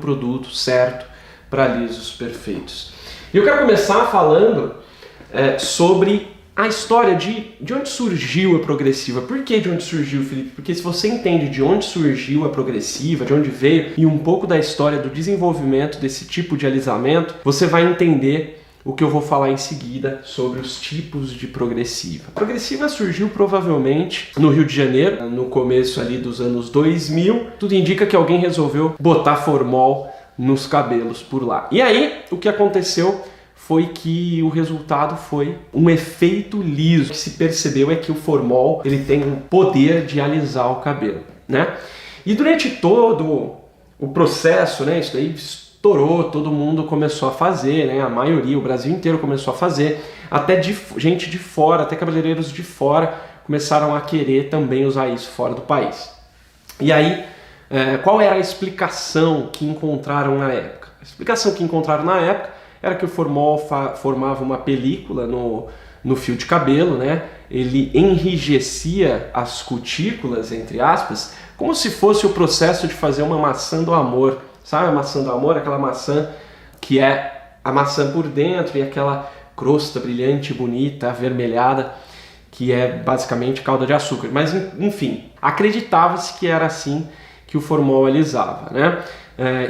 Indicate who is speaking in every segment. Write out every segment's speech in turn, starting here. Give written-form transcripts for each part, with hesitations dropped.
Speaker 1: produto certo para lisos perfeitos. E eu quero começar falando sobre a história de onde surgiu a progressiva. Por que de onde surgiu, Felipe? Porque se você entende de onde surgiu a progressiva, de onde veio, e um pouco da história do desenvolvimento desse tipo de alisamento, você vai entender o que eu vou falar em seguida sobre os tipos de progressiva. A progressiva surgiu provavelmente no Rio de Janeiro, no começo ali dos anos 2000. Tudo indica que alguém resolveu botar formol nos cabelos por lá. E aí, o que aconteceu foi que o resultado foi um efeito liso. O que se percebeu é que o formol ele tem o poder de alisar o cabelo, né? E durante todo o processo, né, isso daí estourou, todo mundo começou a fazer, né? A maioria, o Brasil inteiro começou a fazer, até gente de fora, até cabeleireiros de fora começaram a querer também usar isso fora do país. E aí, qual era a explicação que encontraram na época? A explicação que encontraram na época era que o formol formava uma película no fio de cabelo, né? Ele enrijecia as cutículas, entre aspas, como se fosse o processo de fazer uma maçã do amor. Sabe a maçã do amor? Aquela maçã que é a maçã por dentro e aquela crosta brilhante, bonita, avermelhada, que é basicamente calda de açúcar. Mas, enfim, acreditava-se que era assim que o formol alisava, né?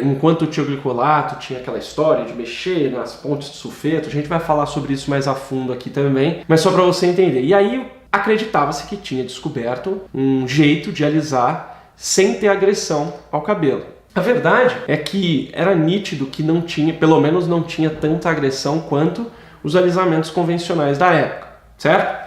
Speaker 1: Enquanto o tioglicolato tinha aquela história de mexer nas pontes de sulfeto, a gente vai falar sobre isso mais a fundo aqui também, mas só para você entender. E aí acreditava-se que tinha descoberto um jeito de alisar sem ter agressão ao cabelo. A verdade é que era nítido que não tinha, pelo menos não tinha tanta agressão quanto os alisamentos convencionais da época, certo?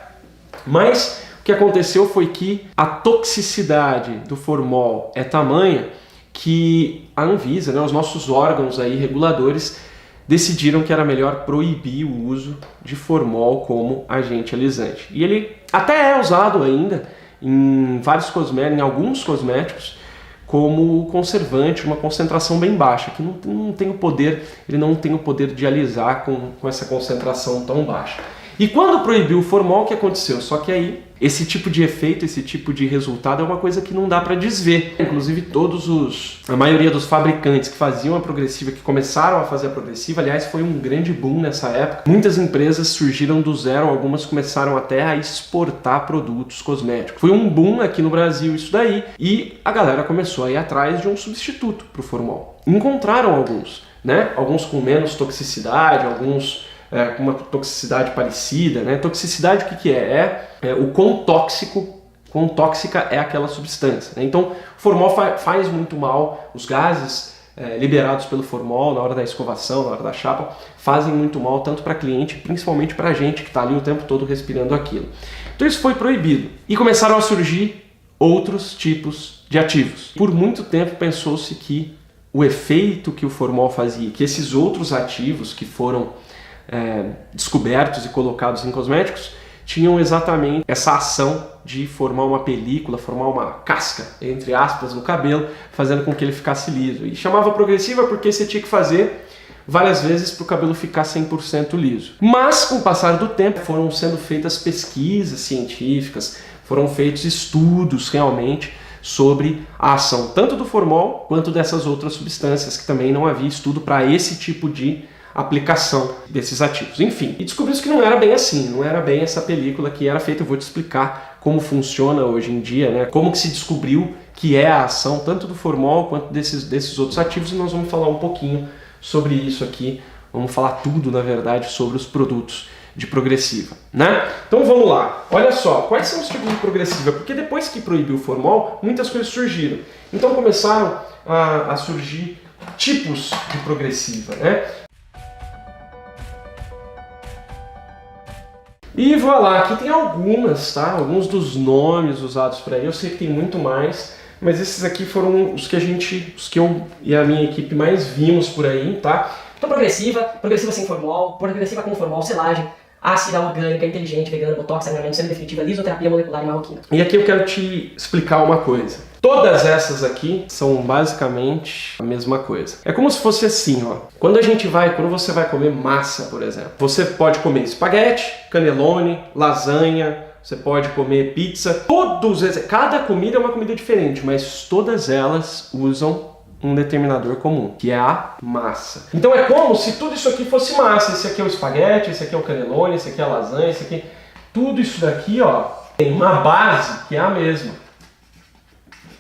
Speaker 1: Mas o que aconteceu foi que a toxicidade do formol é tamanha que a Anvisa, né, os nossos órgãos aí reguladores, decidiram que era melhor proibir o uso de formol como agente alisante. E ele até é usado ainda em alguns cosméticos, como conservante, uma concentração bem baixa, que não tem o poder, ele não tem o poder de alisar com essa concentração tão baixa. E quando proibiu o formol, o que aconteceu? Só que aí, esse tipo de efeito, esse tipo de resultado é uma coisa que não dá para desver. Inclusive a maioria dos fabricantes que faziam a progressiva, que começaram a fazer a progressiva, aliás, foi um grande boom nessa época. Muitas empresas surgiram do zero, algumas começaram até a exportar produtos cosméticos. Foi um boom aqui no Brasil isso daí, e a galera começou a ir atrás de um substituto para o formol. Encontraram alguns, né? Alguns com menos toxicidade, alguns com uma toxicidade parecida, né? Toxicidade o que é? O quão tóxica é aquela substância, né? Então, o formol faz muito mal, os gases liberados pelo formol na hora da escovação, na hora da chapa, fazem muito mal tanto para cliente, principalmente para a gente que está ali o tempo todo respirando aquilo. Então isso foi proibido e começaram a surgir outros tipos de ativos. Por muito tempo pensou-se que o efeito que o formol fazia, que esses outros ativos que foram descobertos e colocados em cosméticos tinham exatamente essa ação de formar uma película, formar uma casca, entre aspas, no cabelo, fazendo com que ele ficasse liso. E chamava progressiva porque você tinha que fazer várias vezes para o cabelo ficar 100% liso. Mas, com o passar do tempo, foram sendo feitas pesquisas científicas, foram feitos estudos realmente sobre a ação tanto do formol quanto dessas outras substâncias, que também não havia estudo para esse tipo de aplicação desses ativos. Enfim, e descobriu-se que não era bem assim, não era bem essa película que era feita. Eu vou te explicar como funciona hoje em dia, né? Como que se descobriu que é a ação tanto do formol quanto desses outros ativos, e nós vamos falar um pouquinho sobre isso aqui. Vamos falar tudo, na verdade, sobre os produtos de progressiva, né? Então vamos lá. Olha só, quais são os tipos de progressiva? Porque depois que proibiu o formol, muitas coisas surgiram. Então começaram a surgir tipos de progressiva, né? E vou lá, aqui tem algumas, tá? Alguns dos nomes usados por aí. Eu sei que tem muito mais, mas esses aqui foram os que eu e a minha equipe mais vimos por aí, tá?
Speaker 2: Então progressiva sem formol, progressiva com formol, selagem, ácida orgânica, inteligente, vegana, botox, alinhamento semi-definitiva, lisoterapia molecular e marroquina.
Speaker 1: E aqui eu quero te explicar uma coisa. Todas essas aqui são basicamente a mesma coisa. É como se fosse assim, ó. Quando você vai comer massa, por exemplo, você pode comer espaguete, cannelloni, lasanha, você pode comer pizza. Cada comida é uma comida diferente, mas todas elas usam um determinador comum, que é a massa. Então é como se tudo isso aqui fosse massa. Esse aqui é o espaguete, esse aqui é o cannelloni, esse aqui é a lasanha, esse aqui... Tudo isso daqui, ó, tem uma base que é a mesma.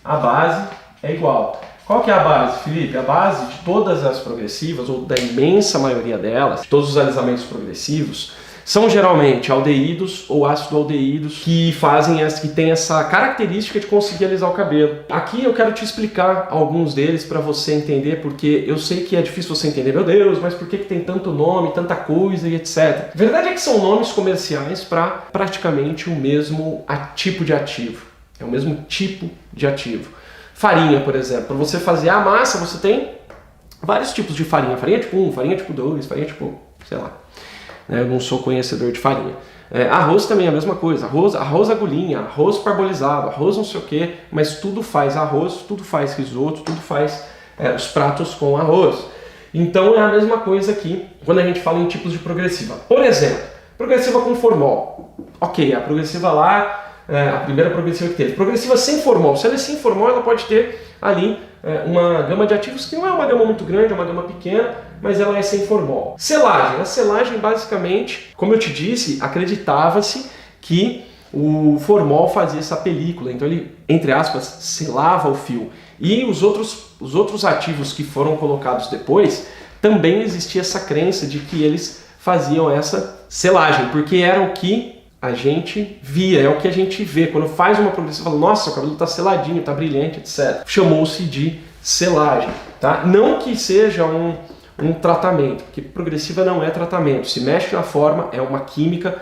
Speaker 1: A base é igual. Qual que é a base, Felipe? A base de todas as progressivas, ou da imensa maioria delas, de todos os alisamentos progressivos, são geralmente aldeídos ou ácido-aldeídos que têm essa característica de conseguir alisar o cabelo. Aqui eu quero te explicar alguns deles para você entender, porque eu sei que é difícil você entender, meu Deus, mas por que tem tanto nome, tanta coisa e etc. A verdade é que são nomes comerciais para praticamente o mesmo tipo de ativo. É o mesmo tipo de ativo. Farinha, por exemplo. Para você fazer a massa, você tem vários tipos de farinha. Farinha tipo 1, farinha tipo 2, farinha tipo, sei lá. Eu não sou conhecedor de farinha. Arroz também é a mesma coisa. Arroz agulhinha, arroz parbolizado, arroz não sei o que, mas tudo faz arroz, tudo faz risoto, tudo faz os pratos com arroz. Então é a mesma coisa aqui quando a gente fala em tipos de progressiva. Por exemplo, progressiva com formol. Ok, a progressiva lá, a primeira progressiva que teve. Progressiva sem formol. Se ela é sem formol, ela pode ter ali uma gama de ativos que não é uma gama muito grande, é uma gama pequena, mas ela é sem formol. Selagem. A selagem, basicamente, como eu te disse, acreditava-se que o formol fazia essa película, então ele, entre aspas, selava o fio. E os outros ativos que foram colocados depois, também existia essa crença de que eles faziam essa selagem, porque era o que a gente via, é o que a gente vê. Quando faz uma progressiva, fala, nossa, o cabelo está seladinho, está brilhante, etc. Chamou-se de selagem. Tá? Não que seja um tratamento, porque progressiva não é tratamento. Se mexe na forma, é uma química,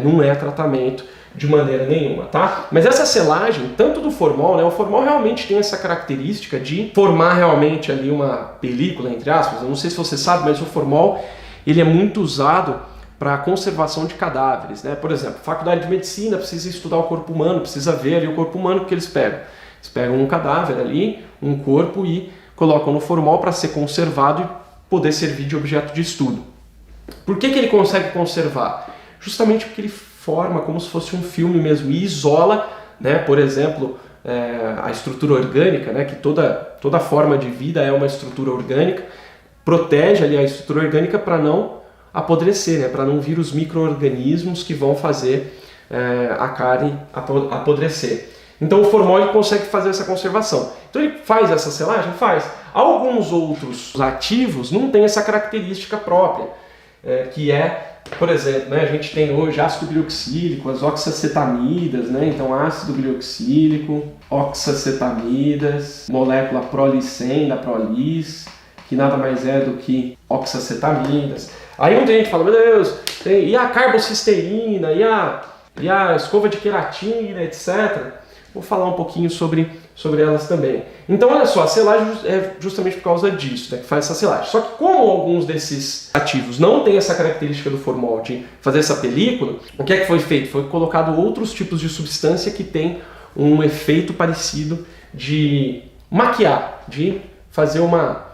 Speaker 1: não é tratamento de maneira nenhuma. Tá? Mas essa selagem, tanto do formol, né, o formol realmente tem essa característica de formar realmente ali uma película, entre aspas. Eu não sei se você sabe, mas o formol ele é muito usado para a conservação de cadáveres, né? Por exemplo, faculdade de medicina precisa estudar o corpo humano, precisa ver ali o corpo humano, que eles pegam. Eles pegam um cadáver ali, um corpo e colocam no formol para ser conservado e poder servir de objeto de estudo. Por que ele consegue conservar? Justamente porque ele forma como se fosse um filme mesmo e isola, né? Por exemplo, a estrutura orgânica, né? Que toda forma de vida é uma estrutura orgânica, protege ali a estrutura orgânica para não apodrecer, né? Para não vir os micro-organismos que vão fazer a carne apodrecer. Então o formol ele consegue fazer essa conservação. Então ele faz essa selagem? Faz. Alguns outros ativos não têm essa característica própria, que é, por exemplo, né, a gente tem hoje ácido glioxílico, as oxacetamidas, né? Então ácido glioxílico, oxacetamidas, molécula prolicen da Prolis, que nada mais é do que oxacetaminas. Aí muita gente fala, meu Deus, e a carbocisteína, e a escova de queratina, etc. Vou falar um pouquinho sobre elas também. Então, olha só, a selagem é justamente por causa disso, né, que faz essa selagem. Só que como alguns desses ativos não têm essa característica do formol de fazer essa película, o que é que foi feito? Foi colocado outros tipos de substância que tem um efeito parecido de maquiar, de fazer uma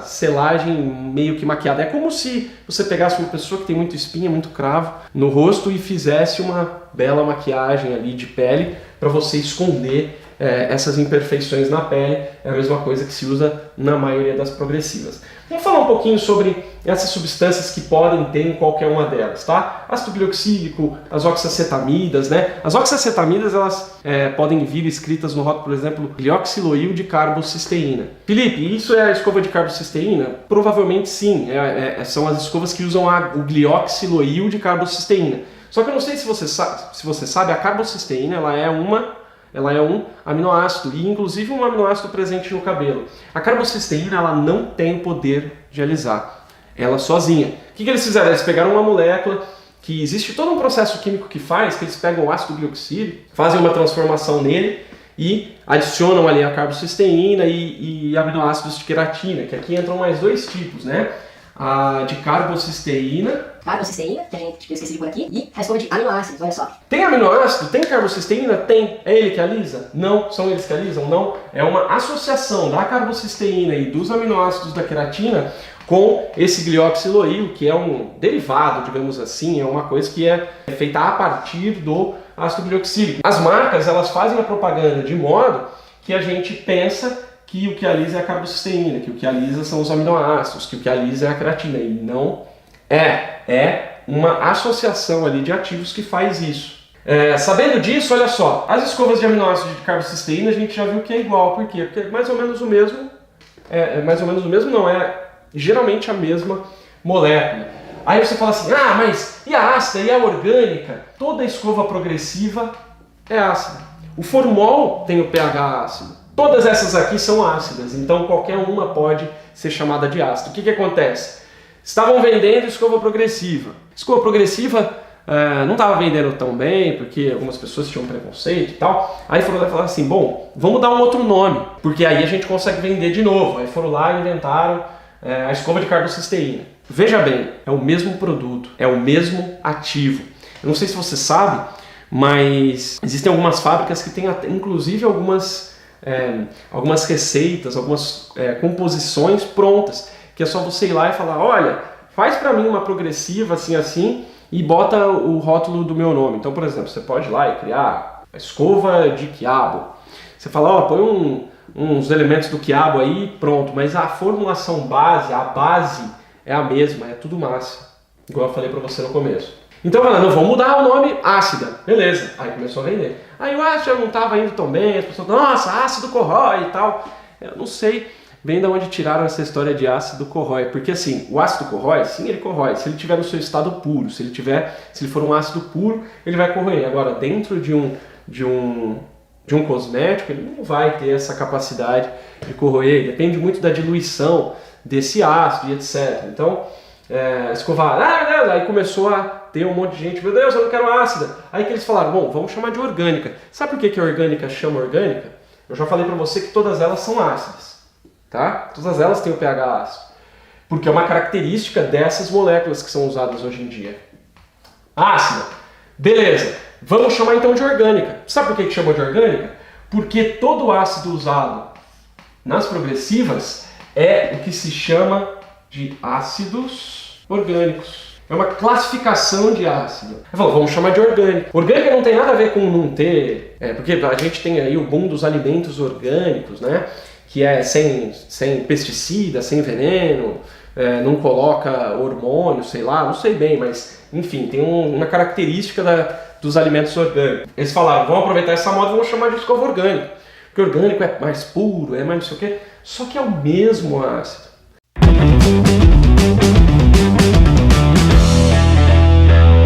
Speaker 1: selagem meio que maquiada. É como se você pegasse uma pessoa que tem muito espinha, muito cravo no rosto e fizesse uma bela maquiagem ali de pele para você esconder essas imperfeições na pele. É a mesma coisa que se usa na maioria das progressivas. Vamos falar um pouquinho sobre essas substâncias que podem ter em qualquer uma delas, tá? Ácido glioxílico, as oxacetamidas, né? As oxacetamidas, elas podem vir escritas no rótulo, por exemplo, glioxiloil de carbocisteína. Felipe, isso é a escova de carbocisteína? Provavelmente sim, são as escovas que usam o glioxiloil de carbocisteína. Só que eu não sei se você sabe, a carbocisteína ela é um aminoácido, e inclusive um aminoácido presente no cabelo. A carbocisteína ela não tem o poder de alisar, ela sozinha. O que eles fizeram? Eles pegaram uma molécula que existe todo um processo químico que eles pegam o ácido glioxílico, fazem uma transformação nele e adicionam ali a carbocisteína e aminoácidos de queratina, que aqui entram mais dois tipos, né? A de carbocisteína,
Speaker 2: que a gente esqueci por aqui, e a escova de aminoácidos, olha só.
Speaker 1: Tem aminoácido? Tem carbocisteína? Tem. É ele que alisa? Não. São eles que alisam? Não. É uma associação da carbocisteína e dos aminoácidos da queratina com esse glioxiloil, que é um derivado, digamos assim, é uma coisa que é feita a partir do ácido glioxílico. As marcas, elas fazem a propaganda de modo que a gente pensa que o que alisa é a carbocisteína, que o que alisa são os aminoácidos, que o que alisa é a creatina. E não é. É uma associação ali de ativos que faz isso. Sabendo disso, olha só, as escovas de aminoácidos de carbocisteína a gente já viu que é igual. Por quê? Porque é mais ou menos o mesmo. Não, é geralmente a mesma molécula. Aí você fala assim, mas e a ácida, e a orgânica? Toda escova progressiva é ácida. O formol tem o pH ácido. Todas essas aqui são ácidas, então qualquer uma pode ser chamada de ácido. O que acontece? Estavam vendendo escova progressiva. Escova progressiva não estava vendendo tão bem, porque algumas pessoas tinham preconceito e tal. Aí foram lá e falaram assim, bom, vamos dar um outro nome, porque aí a gente consegue vender de novo. Aí foram lá e inventaram a escova de carbocisteína. Veja bem, é o mesmo produto, é o mesmo ativo. Eu não sei se você sabe, mas existem algumas fábricas que têm inclusive algumas receitas, algumas composições prontas, que é só você ir lá e falar, olha, faz para mim uma progressiva assim assim e bota o rótulo do meu nome. Então, por exemplo, você pode ir lá e criar a escova de quiabo. Você fala, põe uns elementos do quiabo aí, pronto, mas a formulação base, a base é a mesma, é tudo massa, igual eu falei para você no começo. Então, vamos mudar o nome ácida, beleza, aí começou a vender. Aí o ácido não estava indo tão bem, as pessoas, nossa, ácido corrói e tal. Eu não sei bem de onde tiraram essa história de ácido corrói, porque assim, o ácido corrói, sim, ele corrói, se ele estiver no seu estado puro, se ele for um ácido puro, ele vai corroer. Agora, dentro de um cosmético, ele não vai ter essa capacidade de corroer, depende muito da diluição desse ácido e etc. Então, escovar, aí começou a ter um monte de gente, meu Deus, eu não quero ácida. Aí que eles falaram, bom, vamos chamar de orgânica. Sabe por que a orgânica chama orgânica? Eu já falei para você que todas elas são ácidas. Tá? Todas elas têm o pH ácido, porque é uma característica dessas moléculas que são usadas hoje em dia. Ácida, beleza, vamos chamar então de orgânica. Sabe por que chamou de orgânica? Porque todo ácido usado nas progressivas é o que se chama de ácidos orgânicos. É uma classificação de ácido. Vamos chamar de orgânica. Orgânica não tem nada a ver com não ter, porque a gente tem aí o boom dos alimentos orgânicos, né? Que é sem pesticida, sem veneno, não coloca hormônio, sei lá, não sei bem, mas enfim, tem uma característica dos alimentos orgânicos. Eles falaram, vamos aproveitar essa moda e vamos chamar de escova orgânica, porque orgânico é mais puro, é mais não sei o quê, só que é o mesmo ácido.